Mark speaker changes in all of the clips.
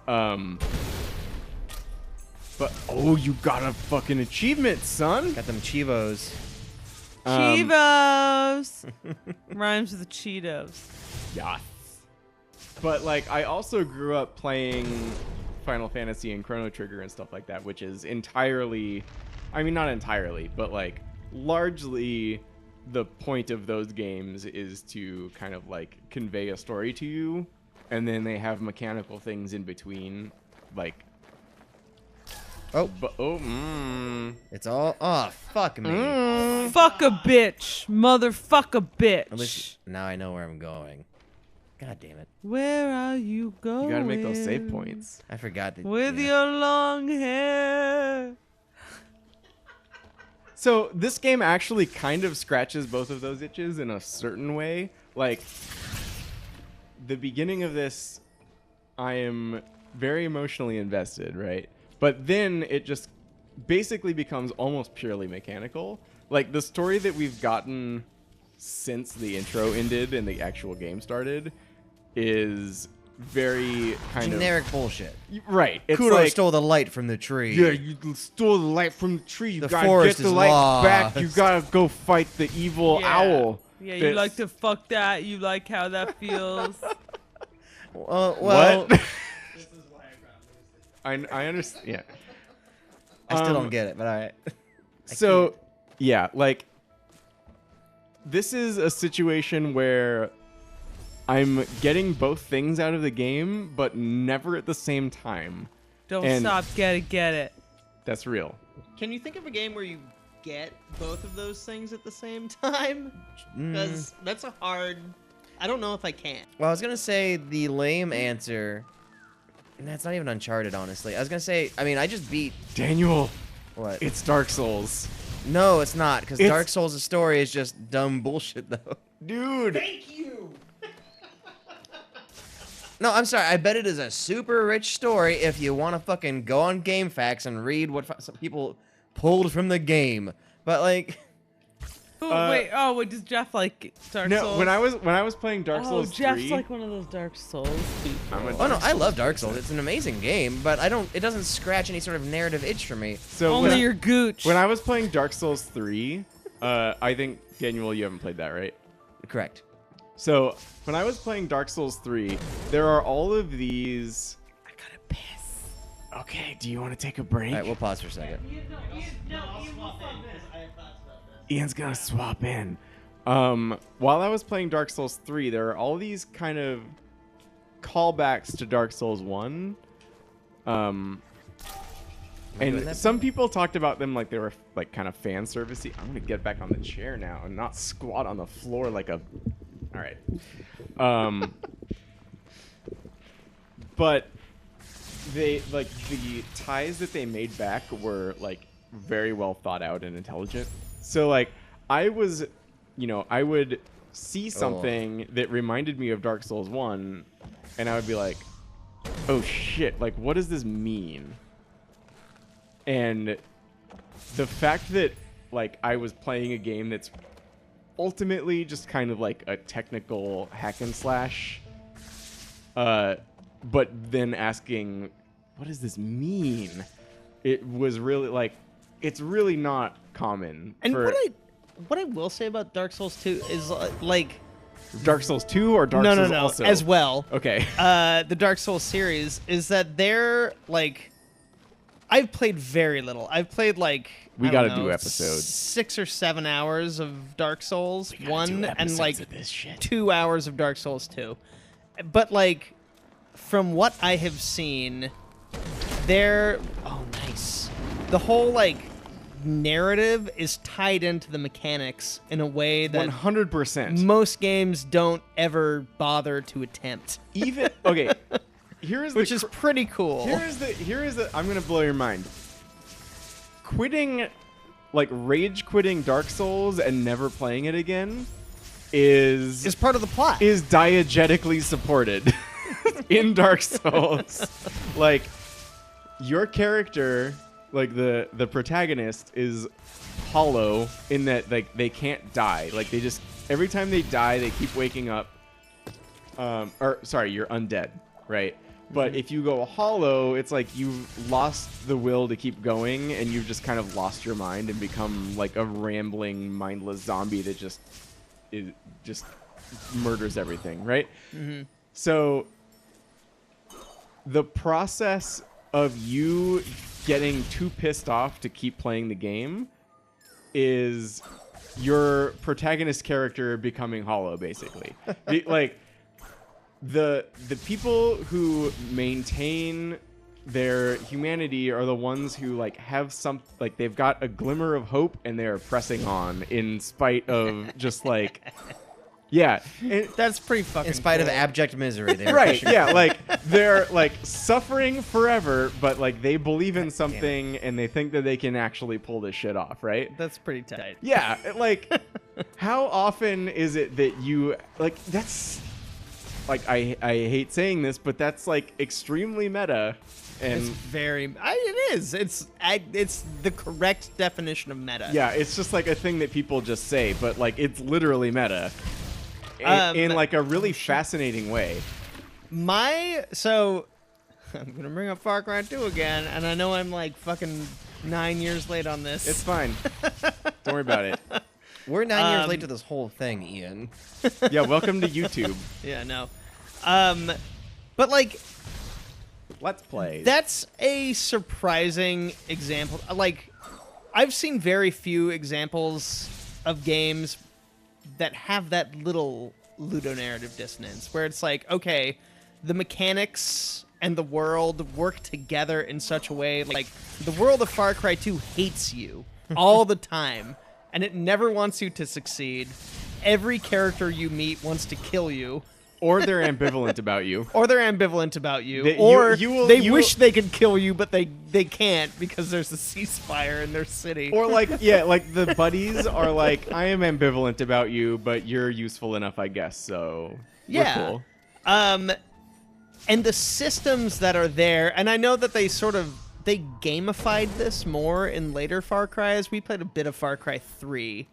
Speaker 1: But oh, you got a fucking achievement, son.
Speaker 2: Got them cheevos.
Speaker 3: Cheevos. Rhymes with Cheetos.
Speaker 1: Yeah. But like, I also grew up playing Final Fantasy and Chrono Trigger and stuff like that, which is entirely, I mean, not entirely, but like largely the point of those games is to kind of like convey a story to you, and then they have mechanical things in between, like.
Speaker 2: Oh,
Speaker 1: But
Speaker 2: it's all. Oh, fuck me.
Speaker 3: Fuck a bitch. Motherfuck a bitch.
Speaker 2: At least now I know where I'm going. God damn it.
Speaker 3: Where are you going?
Speaker 1: You gotta make those save points.
Speaker 2: I forgot that.
Speaker 3: With
Speaker 2: yeah.
Speaker 3: your long hair.
Speaker 1: So this game actually kind of scratches both of those itches in a certain way. Like, the beginning of this, I am very emotionally invested, right? But then it just basically becomes almost purely mechanical. Like, the story that we've gotten since the intro ended and the actual game started is very kind
Speaker 2: Generic bullshit.
Speaker 1: Right. It's
Speaker 2: Kudo
Speaker 1: like,
Speaker 2: stole the light from the tree.
Speaker 1: yeah, you stole the light from the tree. You
Speaker 2: The
Speaker 1: gotta
Speaker 2: forest
Speaker 1: get the
Speaker 2: is
Speaker 1: light
Speaker 2: lost.
Speaker 1: back. You gotta go fight the evil owl.
Speaker 3: Yeah, you
Speaker 1: that's-
Speaker 3: like to fuck that. You like how that feels.
Speaker 2: Well,
Speaker 1: What? I understand. Yeah.
Speaker 2: I still don't get it, but I.
Speaker 1: So, yeah, like, this is a situation where I'm getting both things out of the game, but never at the same time.
Speaker 3: Don't
Speaker 1: And-
Speaker 3: stop. Get it.
Speaker 1: That's real.
Speaker 4: Can you think of a game where you get both of those things at the same time? Because that's a hard. I don't know if I can.
Speaker 2: Well, I was gonna say the lame answer. That's not even Uncharted, honestly. I was gonna say. I mean, I just beat.
Speaker 1: Daniel,
Speaker 2: What?
Speaker 1: it's Dark Souls.
Speaker 2: No, it's not, because
Speaker 1: It's-
Speaker 2: Dark Souls' story is just dumb bullshit, though.
Speaker 1: Dude.
Speaker 4: Thank you.
Speaker 2: No, I'm sorry. I bet it is a super rich story if you want to fucking go on GameFAQs and read what some people pulled from the game. But like,
Speaker 3: Ooh, wait, does Jeff like Dark
Speaker 1: No,
Speaker 3: Souls?
Speaker 1: when I was playing Dark Souls
Speaker 3: Jeff's
Speaker 1: 3,
Speaker 3: like one of those Dark Souls people.
Speaker 1: I'm a
Speaker 2: oh no, I love Dark Souls. It's an amazing game, but it doesn't scratch any sort of narrative itch for me.
Speaker 1: so
Speaker 3: Only
Speaker 1: when,
Speaker 3: your gooch.
Speaker 1: when I was playing Dark Souls 3, I think Daniel, you haven't played that, right?
Speaker 2: Correct.
Speaker 1: So when I was playing Dark Souls 3, there are all of these.
Speaker 3: I gotta piss.
Speaker 1: Okay, do you want to take a break?
Speaker 2: All right, we'll pause for a second.
Speaker 1: Ian's gonna swap in. While I was playing Dark Souls 3, there are all these kind of callbacks to Dark Souls 1.
Speaker 2: doing
Speaker 1: And
Speaker 2: that?
Speaker 1: some people talked about them like they were like kind of fan servicey. I'm gonna get back on the chair now and not squat on the floor like a. All right. But they like the ties that they made back were like very well thought out and intelligent. So like I was, I would see something that reminded me of Dark Souls 1, and I would be like, oh shit, like what does this mean? And the fact that like I was playing a game that's ultimately just kind of like a technical hack and slash, but then asking, what does this mean? It was really like, it's really not common.
Speaker 4: And
Speaker 1: for
Speaker 4: what I will say about Dark Souls 2 is like
Speaker 1: Dark Souls 2 or Dark Souls also?
Speaker 4: as well.
Speaker 1: Okay.
Speaker 4: The Dark Souls series is that they're like, I've played very little. I've played like
Speaker 1: We
Speaker 4: I don't
Speaker 1: gotta do
Speaker 4: know,
Speaker 1: episodes.
Speaker 4: 6 or 7 hours of Dark Souls 1 and like
Speaker 1: this shit.
Speaker 4: 2 hours of Dark Souls 2. But like from what I have seen, they're nice. The whole like narrative is tied into the mechanics in a way that
Speaker 1: 100%.
Speaker 4: most games don't ever bother to attempt.
Speaker 1: Even okay. Here's
Speaker 4: Which
Speaker 1: the
Speaker 4: is pretty cool.
Speaker 1: Here is the I'm gonna blow your mind. Quitting, like rage quitting Dark Souls and never playing it again is
Speaker 4: part of the plot.
Speaker 1: is diegetically supported in Dark Souls. Like your character, like the protagonist, is hollow in that like they can't die. Like they just every time they die they keep waking up. Or sorry, you're undead, right? But if you go hollow, it's like you've lost the will to keep going, and you've just kind of lost your mind and become like a rambling, mindless zombie that just murders everything, right? So the process of you getting too pissed off to keep playing the game is your protagonist character becoming hollow, basically. Like the people who maintain their humanity are the ones who like have some, like they've got a glimmer of hope and they're pressing on in spite of just like
Speaker 4: That's pretty fucking
Speaker 2: In spite of
Speaker 4: cool.
Speaker 2: abject misery. They were
Speaker 1: right,
Speaker 2: pushing
Speaker 1: yeah, like they're like suffering forever, but like they believe in something and they think that they can actually pull this shit off, right?
Speaker 4: That's pretty tight.
Speaker 1: Yeah, like how often is it that you like that's like I hate saying this, but that's like extremely meta. And
Speaker 4: It's very. It is. It's the correct definition of meta.
Speaker 1: yeah, it's just like a thing that people just say, but like it's literally meta in like a really fascinating way.
Speaker 4: So I'm gonna bring up Far Cry 2 again, and I know I'm like fucking 9 years late on this.
Speaker 1: It's fine. Don't worry about it.
Speaker 2: We're 9 years late to this whole thing, Ian.
Speaker 1: Yeah, welcome to YouTube.
Speaker 4: Yeah, no. But like
Speaker 1: Let's play.
Speaker 4: that's a surprising example. Like I've seen very few examples of games that have that little ludonarrative dissonance where it's like, okay, the mechanics and the world work together in such a way, like the world of Far Cry 2 hates you all the time and it never wants you to succeed. Every character you meet wants to kill you.
Speaker 1: Or they're ambivalent about you.
Speaker 4: Or they're ambivalent about you.
Speaker 1: They-
Speaker 4: Or
Speaker 1: you
Speaker 4: they
Speaker 1: will-
Speaker 4: wish they could kill you, but they can't because there's a ceasefire in their city.
Speaker 1: Or like, yeah, like the buddies are like, I am ambivalent about you, but you're useful enough, I guess, so
Speaker 4: Yeah.
Speaker 1: we're cool.
Speaker 4: And the systems that are there, and I know that they gamified this more in later Far Cry's. We played a bit of Far Cry 3.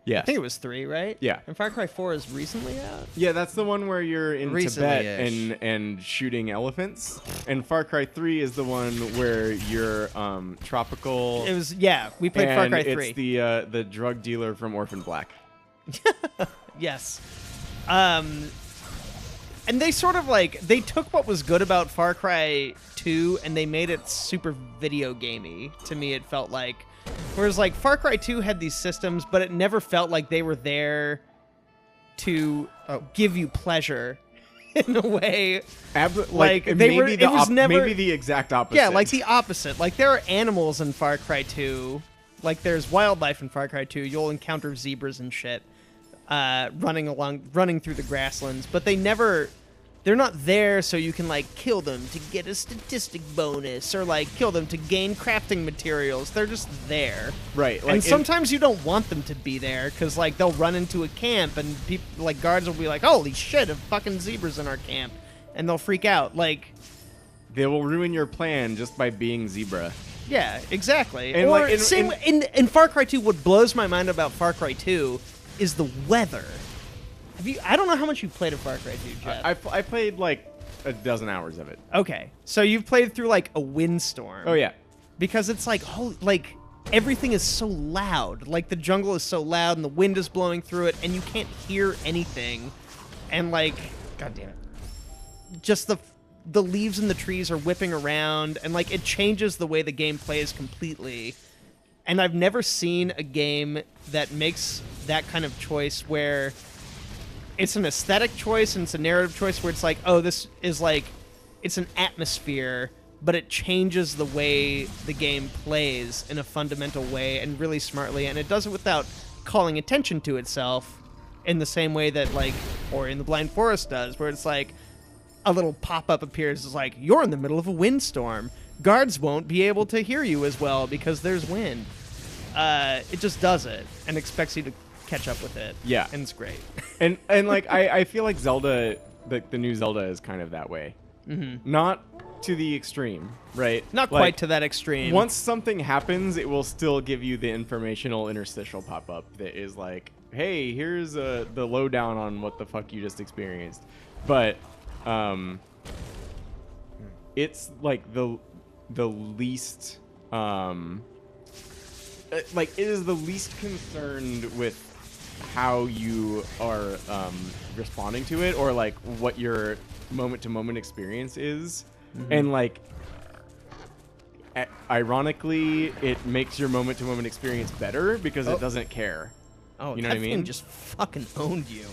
Speaker 1: Yeah.
Speaker 4: I think it was 3, right?
Speaker 1: Yeah.
Speaker 4: And Far Cry 4 is recently out?
Speaker 1: Yeah, that's the one where you're in Tibet
Speaker 2: Recently-ish.
Speaker 1: and shooting elephants. And Far Cry 3 is the one where you're tropical.
Speaker 4: It was, yeah, we played Far
Speaker 1: and
Speaker 4: Cry 3.
Speaker 1: it's the drug dealer from Orphan Black.
Speaker 4: Yes. And they sort of like, they took what was good about Far Cry 2 and they made it super video gamey. To me, it felt like. Whereas like Far Cry 2 had these systems, but it never felt like they were there to give you pleasure in a way.
Speaker 1: Like
Speaker 4: they
Speaker 1: maybe
Speaker 4: were- it was never-
Speaker 1: maybe the exact opposite.
Speaker 4: Yeah, like the opposite. Like there are animals in Far Cry 2. Like there's wildlife in Far Cry 2. You'll encounter zebras and shit running through the grasslands, but they're not there so you can like kill them to get a statistic bonus or like kill them to gain crafting materials. They're just there.
Speaker 1: Right. Like
Speaker 4: And sometimes you don't want them to be there because like they'll run into a camp and people like guards will be like, "Holy shit, a fucking zebras in our camp," and they'll freak out. Like,
Speaker 1: they will ruin your plan just by being zebra.
Speaker 4: yeah, exactly.
Speaker 1: And,
Speaker 4: or
Speaker 1: like,
Speaker 4: in Far Cry 2, what blows my mind about Far Cry 2 is the weather. I don't know how much you played of Far Cry 2, Jeff.
Speaker 1: I played like a dozen hours of it.
Speaker 4: Okay, so you've played through like a windstorm.
Speaker 1: Oh yeah.
Speaker 4: Because it's like, like everything is so loud. Like the jungle is so loud and the wind is blowing through it and you can't hear anything. And like,
Speaker 2: God damn it.
Speaker 4: just the leaves in the trees are whipping around and like it changes the way the game plays completely. And I've never seen a game that makes that kind of choice where it's an aesthetic choice and it's a narrative choice where it's like, oh, this is like, it's an atmosphere, but it changes the way the game plays in a fundamental way and really smartly, and it does it without calling attention to itself in the same way that like Ori and the Blind Forest does, where it's like a little pop-up appears, it's like, you're in the middle of a windstorm. Guards won't be able to hear you as well because there's wind. It just does it and expects you to catch up with it.
Speaker 1: Yeah.
Speaker 4: And it's great.
Speaker 1: And like I feel like Zelda, the new Zelda is kind of that way. Mm-hmm. Not to the extreme, right?
Speaker 4: Not
Speaker 1: Like,
Speaker 4: quite to that extreme.
Speaker 1: Once something happens, it will still give you the informational interstitial pop-up that is like, hey, here's the lowdown on what the fuck you just experienced. But it's like the least like it is the least concerned with how you are responding to it, or like what your moment to moment experience is. And like ironically, it makes your moment to moment experience better because it doesn't care.
Speaker 4: Oh,
Speaker 1: You know
Speaker 4: that
Speaker 1: what I
Speaker 4: thing
Speaker 1: mean?
Speaker 4: just fucking owned you.